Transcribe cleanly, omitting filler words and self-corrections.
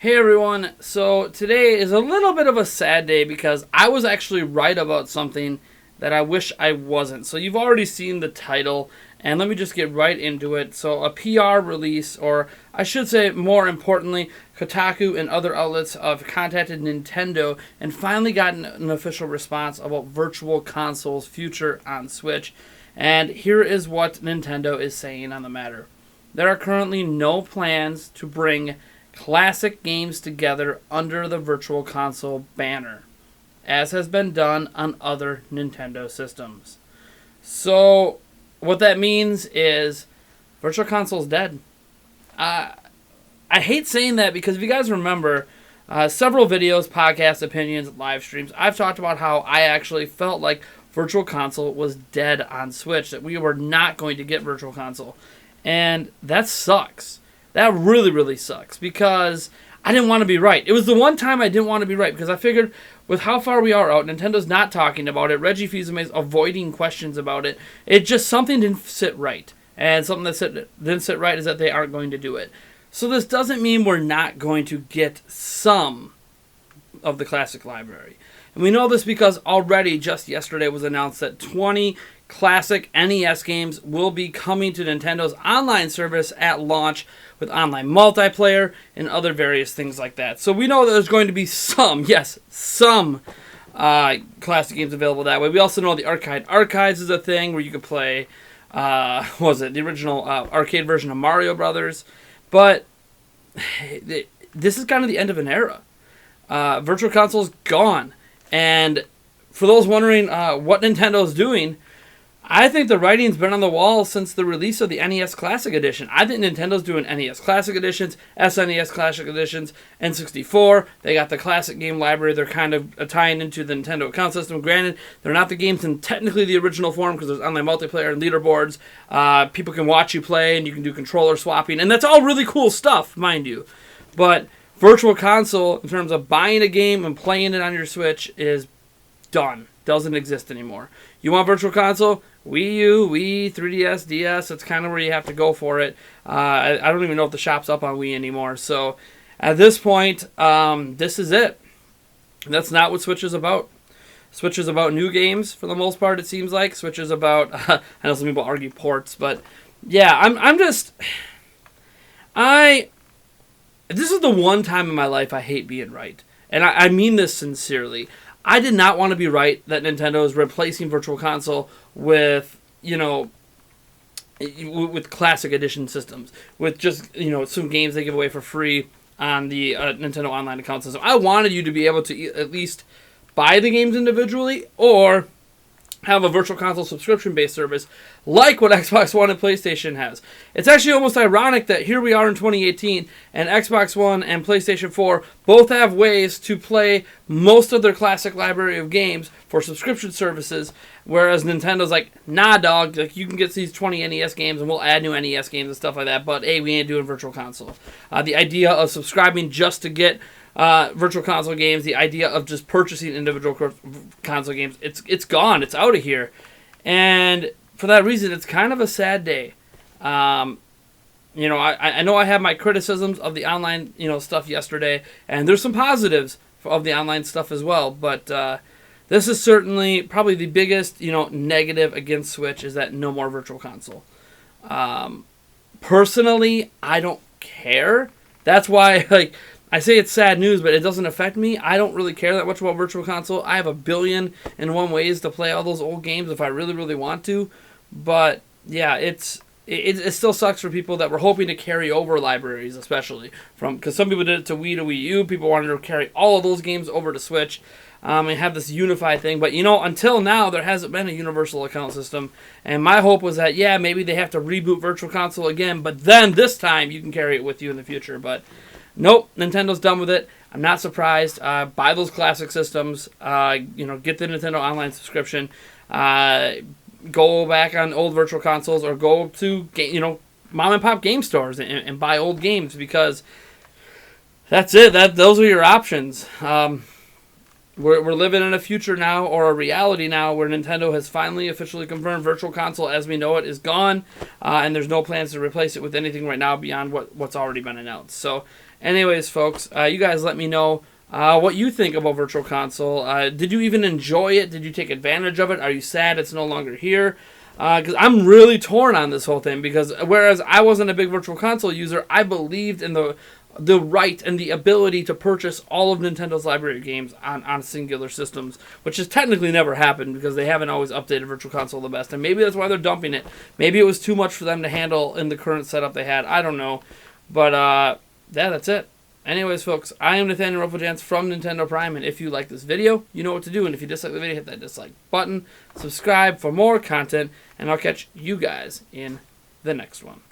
Hey everyone, so today is a little bit of a sad day because I was actually right about something that I wish I wasn't. So you've already seen the title, and let me just get right into it. So a PR release, or I should say more importantly, Kotaku and other outlets have contacted Nintendo and finally gotten an official response about Virtual Console's future on Switch. And here is what Nintendo is saying on the matter. There are currently no plans to bring classic games together under the Virtual Console banner, as has been done on other Nintendo systems. So, what that means is Virtual Console's dead. I hate saying that because if you guys remember, several videos, podcasts, opinions, live streams, I've talked about how I actually felt like Virtual Console was dead on Switch, that we were not going to get Virtual Console. And that sucks. That really, really sucks because I didn't want to be right. It was the one time I didn't want to be right because I figured with how far we are out, Nintendo's not talking about it, Reggie Fils-Aimé's avoiding questions about it, it just something didn't sit right. And something that didn't sit right is that they aren't going to do it. So this doesn't mean we're not going to get some of the classic library. And we know this because already just yesterday was announced that 20 classic NES games will be coming to Nintendo's online service at launch with online multiplayer and other various things like that. So we know that there's going to be some classic games available that way. We also know the Arcade Archives is a thing where you could play, the original arcade version of Mario Brothers. But this is kind of the end of an era. Virtual Console's gone. And for those wondering what Nintendo's doing, I think the writing's been on the wall since the release of the NES Classic Edition. I think Nintendo's doing NES Classic Editions, SNES Classic Editions, N64. They got the classic game library. They're kind of tying into the Nintendo account system. Granted, they're not the games in technically the original form because there's online multiplayer and leaderboards. People can watch you play and you can do controller swapping. And that's all really cool stuff, mind you. But Virtual Console, in terms of buying a game and playing it on your Switch, is done. Doesn't exist anymore. You want Virtual Console? Wii U, Wii, 3DS, DS, that's kind of where you have to go for it. I don't even know if the shop's up on Wii anymore. So at this point, this is it. That's not what Switch is about. Switch is about new games for the most part, it seems like. Switch is about, I know some people argue ports, but yeah, this is the one time in my life I hate being right. And I mean this sincerely. I did not want to be right that Nintendo is replacing Virtual Console with, with classic edition systems. With just, some games they give away for free on the Nintendo Online account system. I wanted you to be able to at least buy the games individually or have a Virtual Console subscription-based service like what Xbox One and PlayStation has. It's actually almost ironic that here we are in 2018 and Xbox One and PlayStation 4 both have ways to play most of their classic library of games for subscription services, whereas Nintendo's like, nah, dog, like you can get these 20 NES games and we'll add new NES games and stuff like that, but hey, we ain't doing Virtual Console. The idea of subscribing just to get Virtual Console games, the idea of just purchasing individual console games, it's gone. It's out of here. And for that reason, it's kind of a sad day. I know I have my criticisms of the online, stuff yesterday, and there's some positives of the online stuff as well. But this is certainly probably the biggest, negative against Switch is that no more Virtual Console. Personally, I don't care. That's why, I say it's sad news, but it doesn't affect me. I don't really care that much about Virtual Console. I have 1,000,000,001 ways to play all those old games if I really, really want to. But, yeah, it still sucks for people that were hoping to carry over libraries, especially. Because some people did it to Wii to Wii U. People wanted to carry all of those games over to Switch and have this unified thing. But, until now, there hasn't been a universal account system. And my hope was that, yeah, maybe they have to reboot Virtual Console again. But then, this time, you can carry it with you in the future. But nope, Nintendo's done with it. I'm not surprised. Buy those classic systems. Get the Nintendo Online subscription. Go back on old Virtual Consoles or go to mom and pop game stores and buy old games because that's it. Those are your options. we're living in a future now, or a reality now, where Nintendo has finally officially confirmed Virtual Console as we know it is gone, and there's no plans to replace it with anything right now beyond what's already been announced. So, anyways, folks, you guys let me know what you think about Virtual Console. Did you even enjoy it? Did you take advantage of it? Are you sad it's no longer here? Because I'm really torn on this whole thing, because whereas I wasn't a big Virtual Console user, I believed in the right and the ability to purchase all of Nintendo's library of games on singular systems, which has technically never happened because they haven't always updated Virtual Console the best, and maybe that's why they're dumping it. Maybe it was too much for them to handle in the current setup they had. I don't know. But, yeah, that's it. Anyways, folks, I am Nathaniel Rufflejans from Nintendo Prime, and if you like this video, you know what to do, and if you dislike the video, hit that dislike button, subscribe for more content, and I'll catch you guys in the next one.